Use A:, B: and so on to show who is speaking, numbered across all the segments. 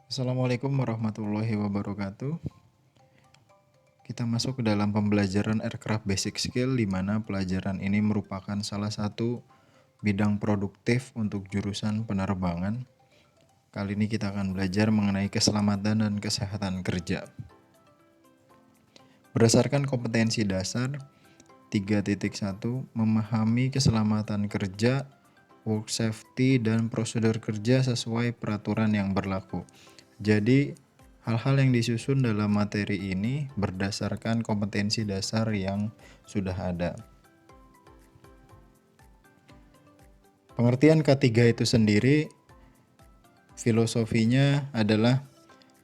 A: Assalamualaikum warahmatullahi wabarakatuh. Kita masuk ke dalam pembelajaran Aircraft Basic Skill, di mana pelajaran ini merupakan salah satu bidang produktif untuk jurusan penerbangan. Kali ini kita akan belajar mengenai keselamatan dan kesehatan kerja. Berdasarkan kompetensi dasar 3.1, memahami keselamatan kerja, work safety, dan prosedur kerja sesuai peraturan yang berlaku. Jadi, hal-hal yang disusun dalam materi ini berdasarkan kompetensi dasar yang sudah ada. Pengertian K3 itu sendiri, filosofinya adalah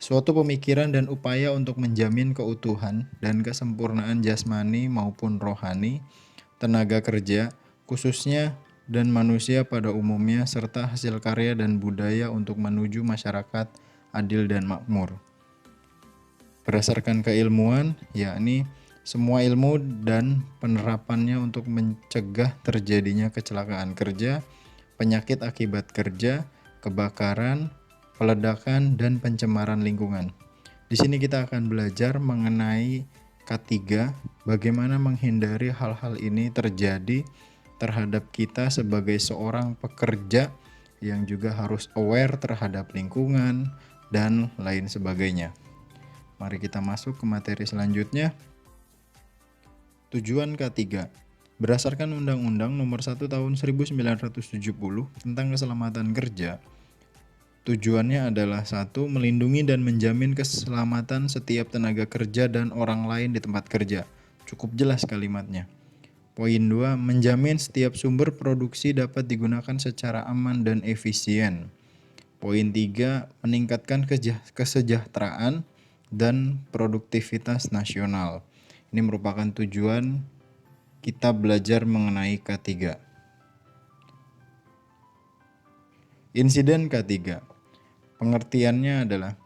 A: suatu pemikiran dan upaya untuk menjamin keutuhan dan kesempurnaan jasmani maupun rohani, tenaga kerja, khususnya dan manusia pada umumnya, serta hasil karya dan budaya untuk menuju masyarakat adil dan makmur. Berdasarkan keilmuan, yakni semua ilmu dan penerapannya untuk mencegah terjadinya kecelakaan kerja, penyakit akibat kerja, kebakaran, peledakan, dan pencemaran lingkungan. Di sini kita akan belajar mengenai K3, bagaimana menghindari hal-hal ini terjadi terhadap kita sebagai seorang pekerja yang juga harus aware terhadap lingkungan dan lain sebagainya. Mari kita masuk ke materi selanjutnya. Tujuan K3. Berdasarkan Undang-Undang Nomor 1 Tahun 1970 tentang keselamatan kerja, tujuannya adalah 1. Melindungi dan menjamin keselamatan setiap tenaga kerja dan orang lain di tempat kerja. Cukup jelas kalimatnya. Poin 2. Menjamin setiap sumber produksi dapat digunakan secara aman dan efisien. Poin 3. Meningkatkan kesejahteraan dan produktivitas nasional. Ini merupakan tujuan kita belajar mengenai K3. Insiden K3. Pengertiannya adalah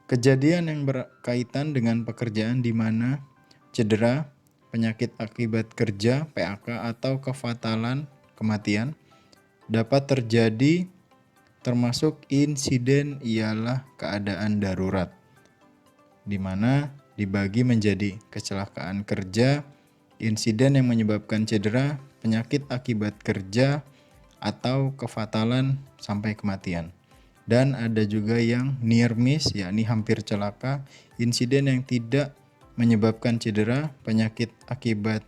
A: kejadian yang berkaitan dengan pekerjaan di mana cedera, penyakit akibat kerja, PAK, atau kefatalan, kematian dapat terjadi, termasuk insiden ialah keadaan darurat, di mana dibagi menjadi kecelakaan kerja, insiden yang menyebabkan cedera, penyakit akibat kerja, atau kefatalan sampai kematian. Dan ada juga yang near miss, yakni hampir celaka, insiden yang tidak menyebabkan cedera, penyakit akibat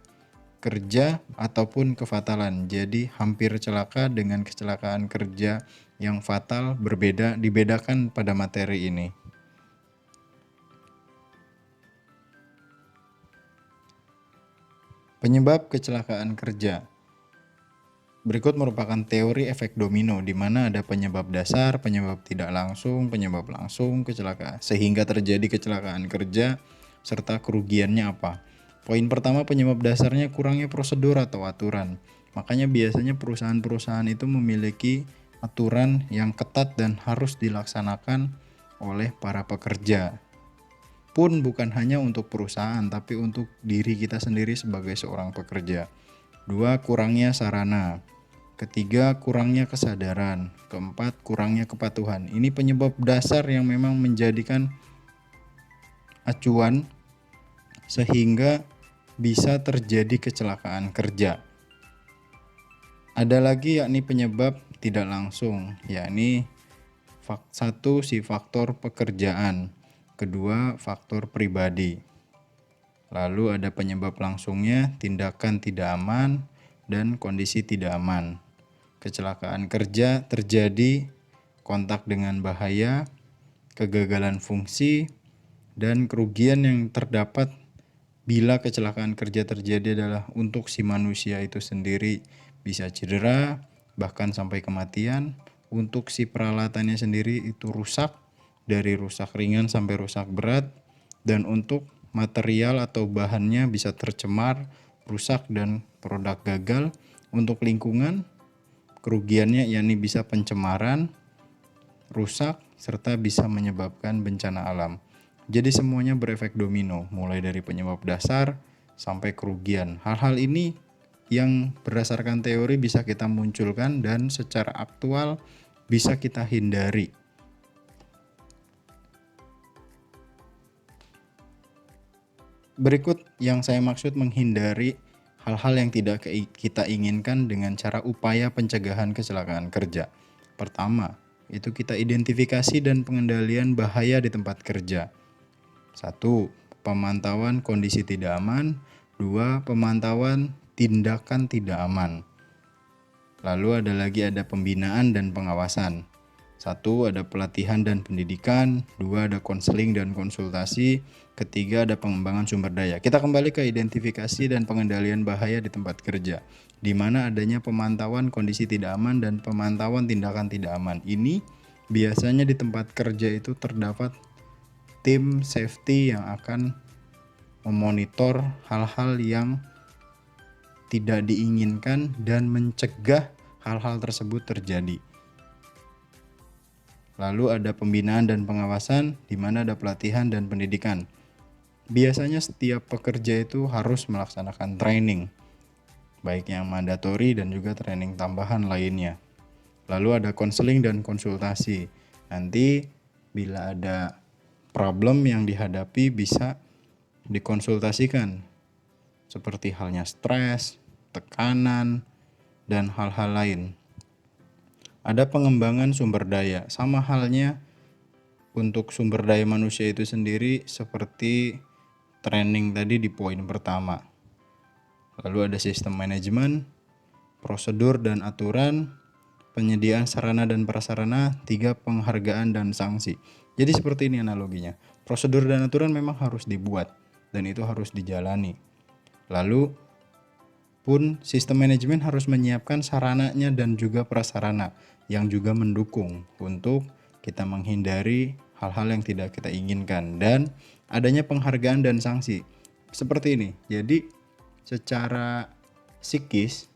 A: kerja, ataupun kefatalan. Jadi hampir celaka dengan kecelakaan kerja yang fatal dibedakan pada materi ini. Penyebab kecelakaan kerja. Berikut merupakan teori efek domino, di mana ada penyebab dasar, penyebab tidak langsung, penyebab langsung, kecelakaan, sehingga terjadi kecelakaan kerja, serta kerugiannya apa. Poin pertama, penyebab dasarnya kurangnya prosedur atau aturan. Makanya biasanya perusahaan-perusahaan itu memiliki aturan yang ketat dan harus dilaksanakan oleh para pekerja. Pun bukan hanya untuk perusahaan, tapi untuk diri kita sendiri sebagai seorang pekerja. 2. Kurangnya sarana. Ketiga, kurangnya kesadaran. Keempat, kurangnya kepatuhan. Ini penyebab dasar yang memang menjadikan acuan sehingga bisa terjadi kecelakaan kerja. Ada lagi yakni penyebab tidak langsung, yakni 1. Si faktor pekerjaan, kedua faktor pribadi. Lalu ada penyebab langsungnya, tindakan tidak aman dan kondisi tidak aman. Kecelakaan kerja terjadi kontak dengan bahaya, kegagalan fungsi, dan kerugian yang terdapat bila kecelakaan kerja terjadi adalah untuk si manusia itu sendiri bisa cedera, bahkan sampai kematian. Untuk si peralatannya sendiri itu rusak, dari rusak ringan sampai rusak berat, dan untuk material atau bahannya bisa tercemar, rusak, dan produk gagal. Untuk lingkungan, kerugiannya yakni bisa pencemaran, rusak, serta bisa menyebabkan bencana alam. Jadi semuanya berefek domino, mulai dari penyebab dasar sampai kerugian. Hal-hal ini yang berdasarkan teori bisa kita munculkan dan secara aktual bisa kita hindari. Berikut yang saya maksud menghindari hal-hal yang tidak kita inginkan dengan cara upaya pencegahan kecelakaan kerja. Pertama, itu kita identifikasi dan pengendalian bahaya di tempat kerja. 1. Pemantauan kondisi tidak aman. 2. Pemantauan tindakan tidak aman. Lalu ada pembinaan dan pengawasan. 1. Ada pelatihan dan pendidikan. 2. Ada konseling dan konsultasi. 3. Ada pengembangan sumber daya. Kita kembali ke identifikasi dan pengendalian bahaya di tempat kerja, di mana adanya pemantauan kondisi tidak aman dan pemantauan tindakan tidak aman. Ini biasanya di tempat kerja itu terdapat tim safety yang akan memonitor hal-hal yang tidak diinginkan dan mencegah hal-hal tersebut terjadi. Lalu ada pembinaan dan pengawasan, di mana ada pelatihan dan pendidikan. Biasanya setiap pekerja itu harus melaksanakan training, baik yang mandatori dan juga training tambahan lainnya. Lalu ada konseling dan konsultasi. Nanti bila ada problem yang dihadapi bisa dikonsultasikan, seperti halnya stres, tekanan, dan hal-hal lain. Ada pengembangan sumber daya, sama halnya untuk sumber daya manusia itu sendiri seperti training tadi di poin pertama. Lalu ada sistem manajemen, prosedur dan aturan, penyediaan sarana dan prasarana, 3 penghargaan dan sanksi. Jadi seperti ini analoginya. Prosedur dan aturan memang harus dibuat dan itu harus dijalani. Lalu pun sistem manajemen harus menyiapkan sarananya dan juga prasarana yang juga mendukung untuk kita menghindari hal-hal yang tidak kita inginkan, dan adanya penghargaan dan sanksi. Seperti ini. Jadi secara psikis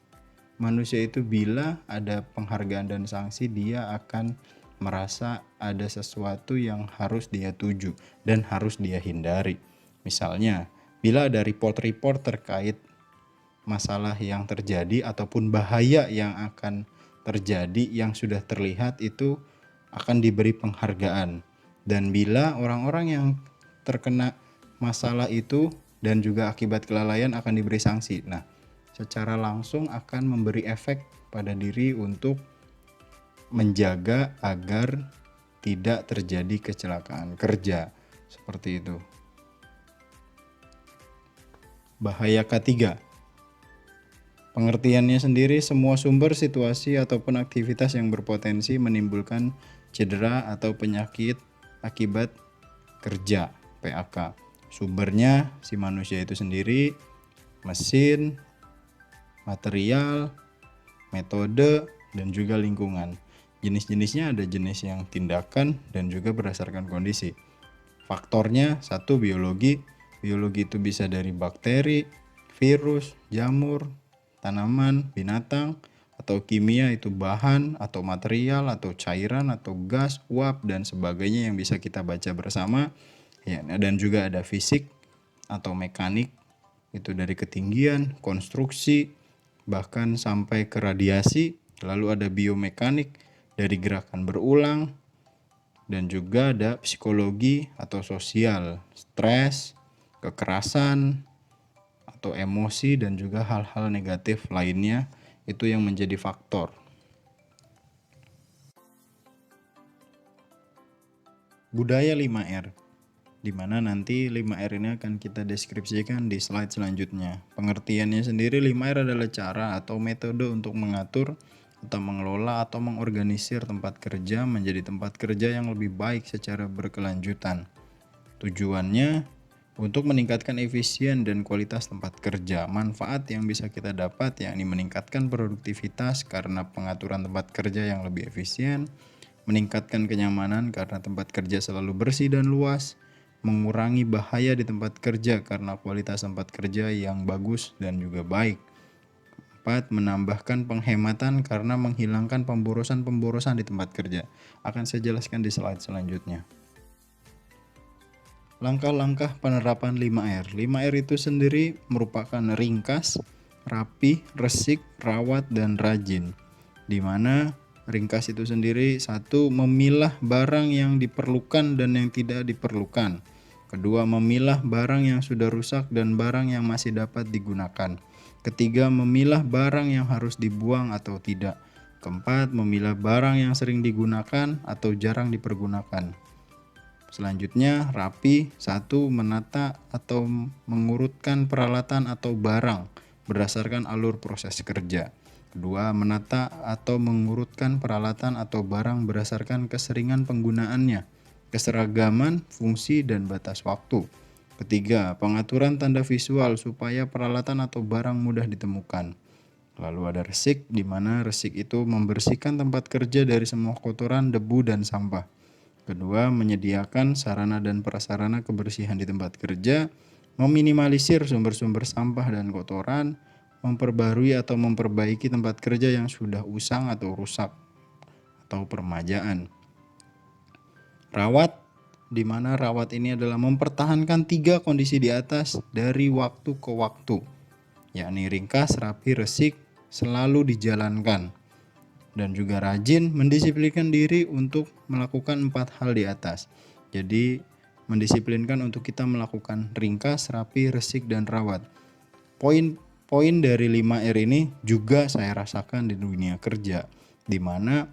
A: manusia itu bila ada penghargaan dan sanksi, dia akan merasa ada sesuatu yang harus dia tuju dan harus dia hindari. Misalnya, bila ada report-report terkait masalah yang terjadi ataupun bahaya yang akan terjadi yang sudah terlihat, itu akan diberi penghargaan. Dan bila orang-orang yang terkena masalah itu dan juga akibat kelalaian akan diberi sanksi. Nah, secara langsung akan memberi efek pada diri untuk menjaga agar tidak terjadi kecelakaan kerja. Seperti itu. Bahaya ketiga. Pengertiannya sendiri, semua sumber, situasi, ataupun aktivitas yang berpotensi menimbulkan cedera atau penyakit akibat kerja, PAK. Sumbernya si manusia itu sendiri, mesin, material, metode, dan juga lingkungan. Jenis-jenisnya ada jenis yang tindakan dan juga berdasarkan kondisi. Faktornya, 1. Biologi. Biologi itu bisa dari bakteri, virus, jamur, tanaman, binatang, atau kimia itu bahan atau material atau cairan atau gas, uap, dan sebagainya yang bisa kita baca bersama. Ya, dan juga ada fisik atau mekanik, itu dari ketinggian, konstruksi, bahkan sampai ke radiasi. Lalu ada biomekanik dari gerakan berulang, dan juga ada psikologi atau sosial, stres, kekerasan, atau emosi, dan juga hal-hal negatif lainnya, itu yang menjadi faktor. Budaya 5R, di mana nanti 5R ini akan kita deskripsikan di slide selanjutnya. Pengertiannya sendiri, 5R adalah cara atau metode untuk mengatur atau mengelola atau mengorganisir tempat kerja menjadi tempat kerja yang lebih baik secara berkelanjutan. Tujuannya untuk meningkatkan efisien dan kualitas tempat kerja. Manfaat yang bisa kita dapat yakni meningkatkan produktivitas karena pengaturan tempat kerja yang lebih efisien, meningkatkan kenyamanan karena tempat kerja selalu bersih dan luas, mengurangi bahaya di tempat kerja karena kualitas tempat kerja yang bagus dan juga baik. 4. Menambahkan penghematan karena menghilangkan pemborosan-pemborosan di tempat kerja. Akan saya jelaskan di slide selanjutnya. Langkah-langkah penerapan 5R. 5R itu sendiri merupakan ringkas, rapi, resik, rawat, dan rajin. Di mana ringkas itu sendiri, 1. Memilah barang yang diperlukan dan yang tidak diperlukan. Kedua, memilah barang yang sudah rusak dan barang yang masih dapat digunakan. Ketiga, memilah barang yang harus dibuang atau tidak. Keempat, memilah barang yang sering digunakan atau jarang dipergunakan. Selanjutnya, rapi. 1. Menata atau mengurutkan peralatan atau barang berdasarkan alur proses kerja. Kedua, menata atau mengurutkan peralatan atau barang berdasarkan keseringan penggunaannya, keseragaman, fungsi, dan batas waktu. Ketiga, pengaturan tanda visual supaya peralatan atau barang mudah ditemukan. Lalu ada resik, di mana resik itu membersihkan tempat kerja dari semua kotoran, debu, dan sampah. Kedua, menyediakan sarana dan prasarana kebersihan di tempat kerja, meminimalisir sumber-sumber sampah dan kotoran, memperbarui atau memperbaiki tempat kerja yang sudah usang atau rusak, atau permajaan. Rawat, di mana rawat ini adalah mempertahankan 3 kondisi di atas dari waktu ke waktu, yakni ringkas, rapi, resik, selalu dijalankan. Dan juga rajin, mendisiplinkan diri untuk melakukan 4 hal di atas. Jadi mendisiplinkan untuk kita melakukan ringkas, rapi, resik, dan rawat. Poin dari 5R ini juga saya rasakan di dunia kerja, di mana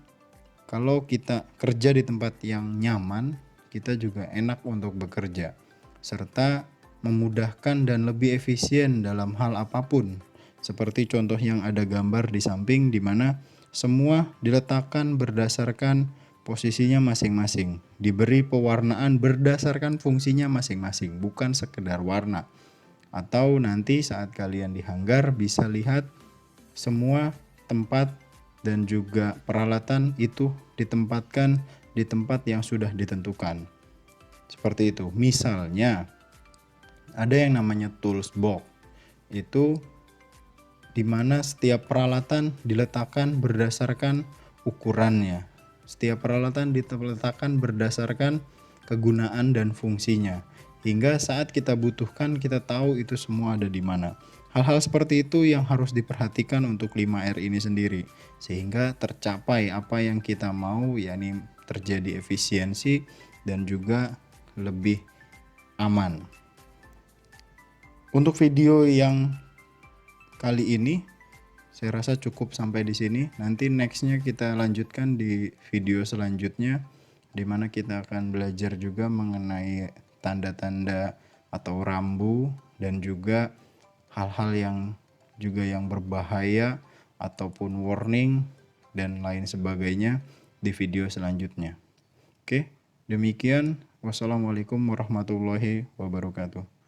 A: kalau kita kerja di tempat yang nyaman, kita juga enak untuk bekerja, serta memudahkan dan lebih efisien dalam hal apapun. Seperti contoh yang ada gambar di samping, di mana semua diletakkan berdasarkan posisinya masing-masing, diberi pewarnaan berdasarkan fungsinya masing-masing, bukan sekedar warna. Atau nanti saat kalian di hanggar bisa lihat semua tempat dan juga peralatan itu ditempatkan di tempat yang sudah ditentukan. Seperti itu. Misalnya ada yang namanya tools box. Itu di mana setiap peralatan diletakkan berdasarkan ukurannya. Setiap peralatan diletakkan berdasarkan kegunaan dan fungsinya. Hingga saat kita butuhkan, kita tahu itu semua ada di mana. Hal-hal seperti itu yang harus diperhatikan untuk 5R ini sendiri, sehingga tercapai apa yang kita mau, yakni terjadi efisiensi dan juga lebih aman. Untuk video yang kali ini saya rasa cukup sampai di sini. Nanti nextnya kita lanjutkan di video selanjutnya, di mana kita akan belajar juga mengenai tanda-tanda atau rambu dan juga hal-hal yang berbahaya ataupun warning dan lain sebagainya di video selanjutnya. Oke, demikian. Wassalamualaikum warahmatullahi wabarakatuh.